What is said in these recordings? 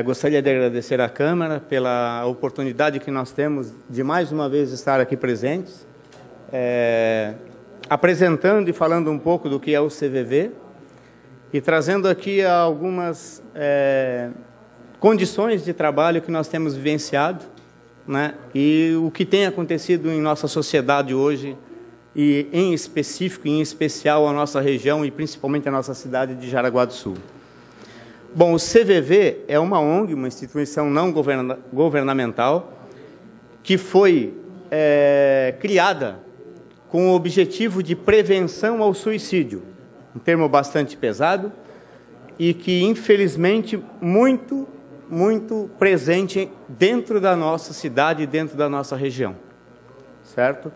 Gostaria de agradecer à Câmara pela oportunidade que nós temos de mais uma vez estar aqui presentes, apresentando e falando um pouco do que é o CVV e trazendo aqui algumas condições de trabalho que nós temos vivenciado, né, e o que tem acontecido em nossa sociedade hoje, e em específico, em especial a nossa região e principalmente a nossa cidade de Jaraguá do Sul. Bom, o CVV é uma ONG, uma instituição não governamental, que foi criada com o objetivo de prevenção ao suicídio, um termo bastante pesado, e que, infelizmente, muito presente dentro da nossa cidade, dentro da nossa região, certo?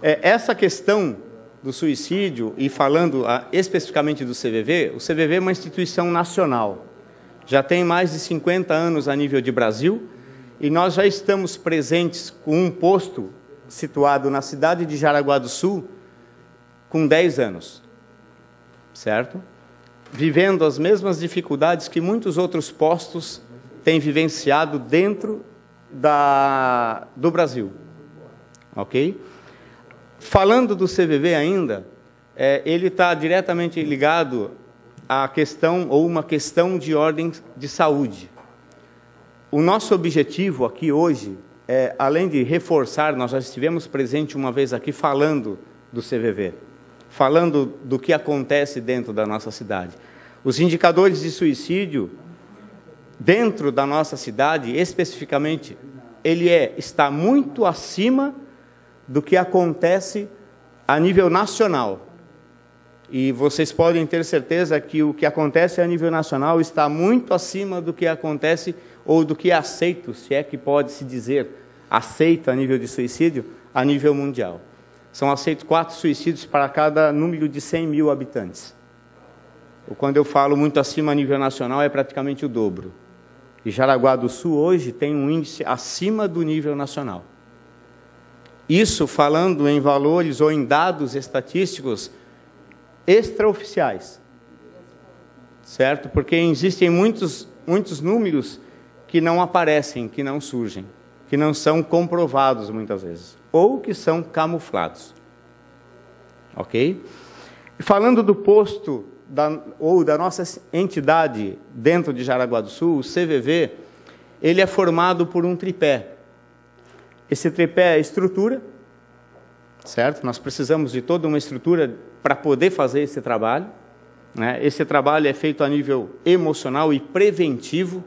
Essa questão do suicídio, e falando especificamente do CVV, o CVV é uma instituição nacional, já tem mais de 50 anos a nível de Brasil, e nós já estamos presentes com um posto situado na cidade de Jaraguá do Sul com 10 anos, certo? Vivendo as mesmas dificuldades que muitos outros postos têm vivenciado dentro do Brasil, ok? Falando do CVV ainda, ele está diretamente ligado à questão, ou uma questão de ordem de saúde. O nosso objetivo aqui hoje, além de reforçar, nós já estivemos presentes uma vez aqui falando do CVV, falando do que acontece dentro da nossa cidade. Os indicadores de suicídio dentro da nossa cidade, especificamente, ele está muito acima do que acontece a nível nacional. E vocês podem ter certeza que o que acontece a nível nacional está muito acima do que acontece ou do que é aceito, se é que pode-se dizer, aceito a nível de suicídio, a nível mundial. São aceitos 4 suicídios para cada número de 100 mil habitantes. Quando eu falo muito acima a nível nacional, é praticamente o dobro. E Jaraguá do Sul hoje tem um índice acima do nível nacional. Isso falando em valores ou em dados estatísticos extraoficiais, certo? Porque existem muitos números que não aparecem, que não surgem, que não são comprovados muitas vezes, ou que são camuflados, ok? Falando do posto ou da nossa entidade dentro de Jaraguá do Sul, o CVV, ele é formado por um tripé. Esse tripé é a estrutura, certo? Nós precisamos de toda uma estrutura para poder fazer esse trabalho, né? Esse trabalho é feito a nível emocional e preventivo.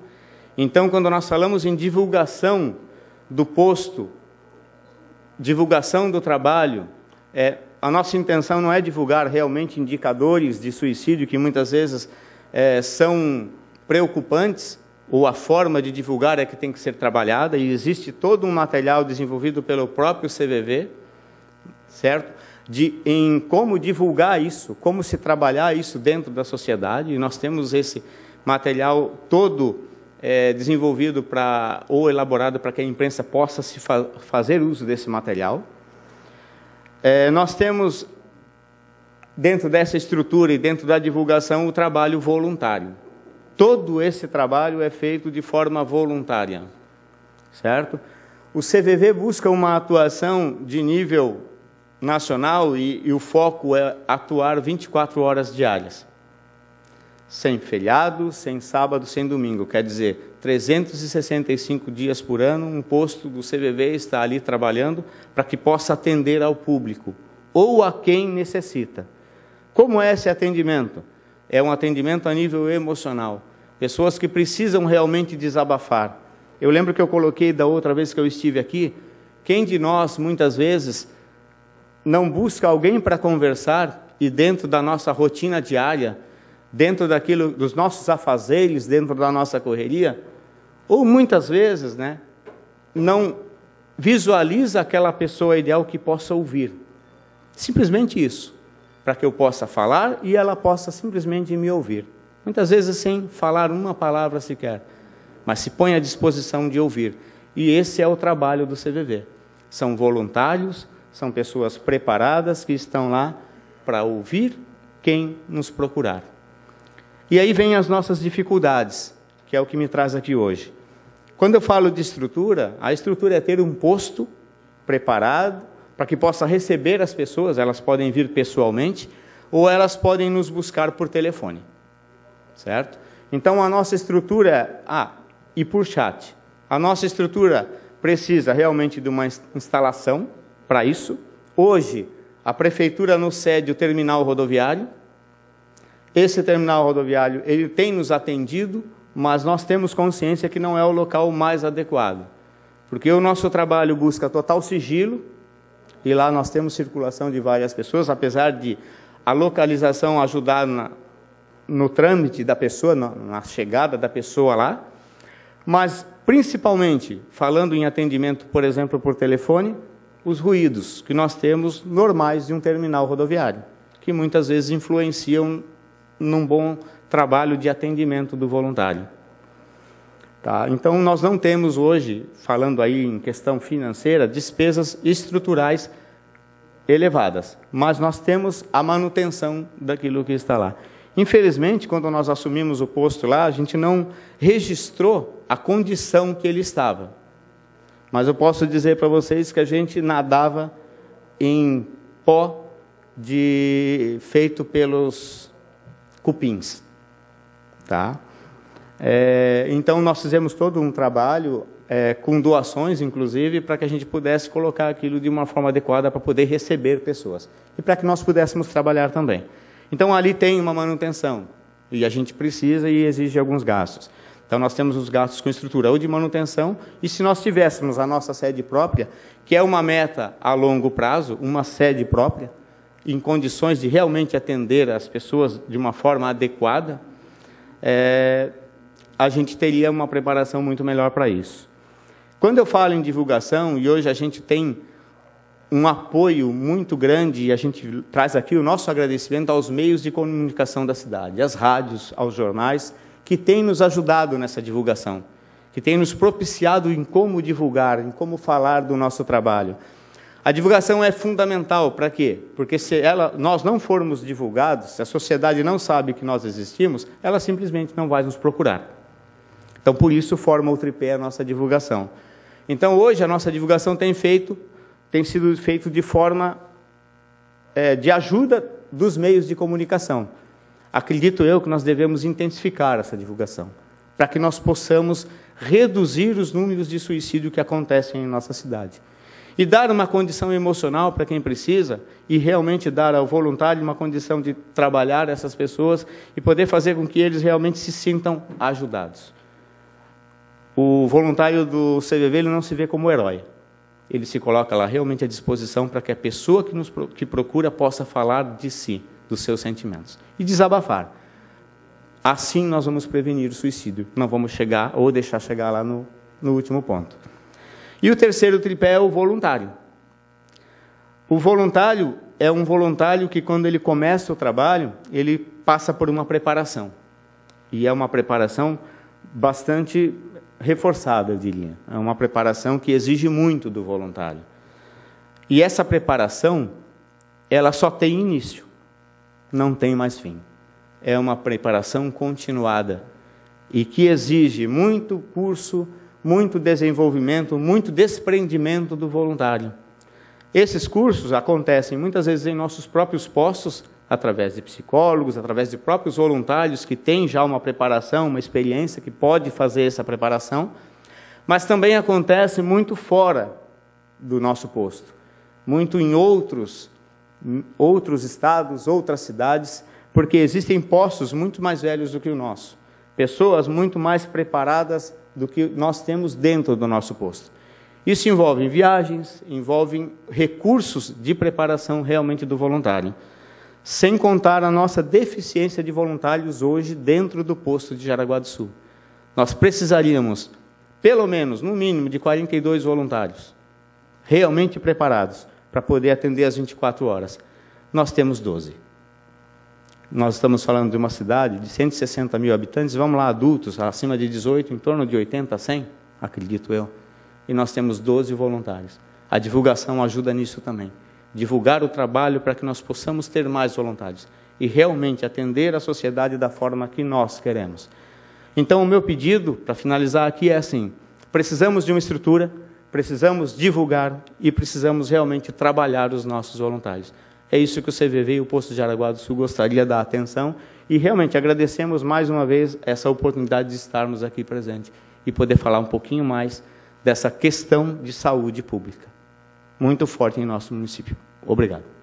Então, quando nós falamos em divulgação do posto, divulgação do trabalho, a nossa intenção não é divulgar realmente indicadores de suicídio, que muitas vezes são preocupantes, ou a forma de divulgar é que tem que ser trabalhada, e existe todo um material desenvolvido pelo próprio CVV, certo? Em como divulgar isso, como se trabalhar isso dentro da sociedade, e nós temos esse material todo desenvolvido ou elaborado para que a imprensa possa fazer uso desse material. Nós temos, dentro dessa estrutura e dentro da divulgação, o trabalho voluntário. Todo esse trabalho é feito de forma voluntária, certo? O CVV busca uma atuação de nível nacional e o foco é atuar 24 horas diárias, sem feriado, sem sábado, sem domingo. Quer dizer, 365 dias por ano, um posto do CVV está ali trabalhando para que possa atender ao público ou a quem necessita. Como é esse atendimento? É um atendimento a nível emocional. Pessoas que precisam realmente desabafar. Eu lembro que eu coloquei da outra vez que eu estive aqui, quem de nós, muitas vezes, não busca alguém para conversar e dentro da nossa rotina diária, dentro dos nossos afazeres, dentro da nossa correria, ou muitas vezes, né, não visualiza aquela pessoa ideal que possa ouvir. Simplesmente isso, para que eu possa falar e ela possa simplesmente me ouvir. Muitas vezes sem falar uma palavra sequer, mas se põe à disposição de ouvir. E esse é o trabalho do CVV. São voluntários, são pessoas preparadas que estão lá para ouvir quem nos procurar. E aí vem as nossas dificuldades, que é o que me traz aqui hoje. Quando eu falo de estrutura, a estrutura é ter um posto preparado para que possa receber as pessoas. Elas podem vir pessoalmente ou elas podem nos buscar por telefone, certo? Então, a nossa estrutura... e por chat. A nossa estrutura precisa realmente de uma instalação para isso. Hoje, a prefeitura nos cede o terminal rodoviário. Esse terminal rodoviário, ele tem nos atendido, mas nós temos consciência que não é o local mais adequado. Porque o nosso trabalho busca total sigilo, e lá nós temos circulação de várias pessoas, apesar de a localização ajudar no trâmite da pessoa, na chegada da pessoa lá, mas principalmente, falando em atendimento, por exemplo, por telefone, os ruídos que nós temos normais de um terminal rodoviário, que muitas vezes influenciam num bom trabalho de atendimento do voluntário. Tá? Então, nós não temos hoje, falando aí em questão financeira, despesas estruturais elevadas, mas nós temos a manutenção daquilo que está lá. Infelizmente, quando nós assumimos o posto lá, a gente não registrou a condição que ele estava. Mas eu posso dizer para vocês que a gente nadava em pó feito pelos cupins. Tá? Então, nós fizemos todo um trabalho, com doações, inclusive, para que a gente pudesse colocar aquilo de uma forma adequada para poder receber pessoas. E para que nós pudéssemos trabalhar também. Então, ali tem uma manutenção, e a gente precisa e exige alguns gastos. Então, nós temos os gastos com estrutura ou de manutenção, e se nós tivéssemos a nossa sede própria, que é uma meta a longo prazo, uma sede própria, em condições de realmente atender as pessoas de uma forma adequada, a gente teria uma preparação muito melhor para isso. Quando eu falo em divulgação, e hoje a gente tem um apoio muito grande, e a gente traz aqui o nosso agradecimento aos meios de comunicação da cidade, às rádios, aos jornais, que têm nos ajudado nessa divulgação, que têm nos propiciado em como divulgar, em como falar do nosso trabalho. A divulgação é fundamental, para quê? Porque se nós não formos divulgados, se a sociedade não sabe que nós existimos, ela simplesmente não vai nos procurar. Então, por isso, forma o tripé a nossa divulgação. Então, hoje, a nossa divulgação tem sido feito de forma de ajuda dos meios de comunicação. Acredito eu que nós devemos intensificar essa divulgação, para que nós possamos reduzir os números de suicídio que acontecem em nossa cidade. E dar uma condição emocional para quem precisa, e realmente dar ao voluntário uma condição de trabalhar essas pessoas e poder fazer com que eles realmente se sintam ajudados. O voluntário do CVV ele não se vê como herói. Ele se coloca lá realmente à disposição para que a pessoa que procura possa falar de si, dos seus sentimentos, e desabafar. Assim nós vamos prevenir o suicídio, não vamos chegar ou deixar chegar lá no último ponto. E o terceiro tripé é o voluntário. O voluntário é um voluntário que, quando ele começa o trabalho, ele passa por uma preparação. E é uma preparação bastante reforçada, eu diria. É uma preparação que exige muito do voluntário. E essa preparação, ela só tem início, não tem mais fim. É uma preparação continuada e que exige muito curso, muito desenvolvimento, muito desprendimento do voluntário. Esses cursos acontecem muitas vezes em nossos próprios postos, através de psicólogos, através de próprios voluntários que têm já uma preparação, uma experiência que pode fazer essa preparação, mas também acontece muito fora do nosso posto, muito em outros estados, outras cidades, porque existem postos muito mais velhos do que o nosso, pessoas muito mais preparadas do que nós temos dentro do nosso posto. Isso envolve viagens, envolve recursos de preparação realmente do voluntário, sem contar a nossa deficiência de voluntários hoje dentro do posto de Jaraguá do Sul. Nós precisaríamos, pelo menos, no mínimo, de 42 voluntários, realmente preparados, para poder atender as 24 horas. Nós temos 12. Nós estamos falando de uma cidade de 160 mil habitantes, vamos lá, adultos, acima de 18, em torno de 80 a 100, acredito eu. E nós temos 12 voluntários. A divulgação ajuda nisso também. Divulgar o trabalho para que nós possamos ter mais voluntários e realmente atender a sociedade da forma que nós queremos. Então, o meu pedido, para finalizar aqui, é assim: precisamos de uma estrutura, precisamos divulgar e precisamos realmente trabalhar os nossos voluntários. É isso que o CVV e o Posto de Araguá do Sul gostaria de dar atenção, e realmente agradecemos mais uma vez essa oportunidade de estarmos aqui presentes e poder falar um pouquinho mais dessa questão de saúde pública, muito forte em nosso município. Obrigado.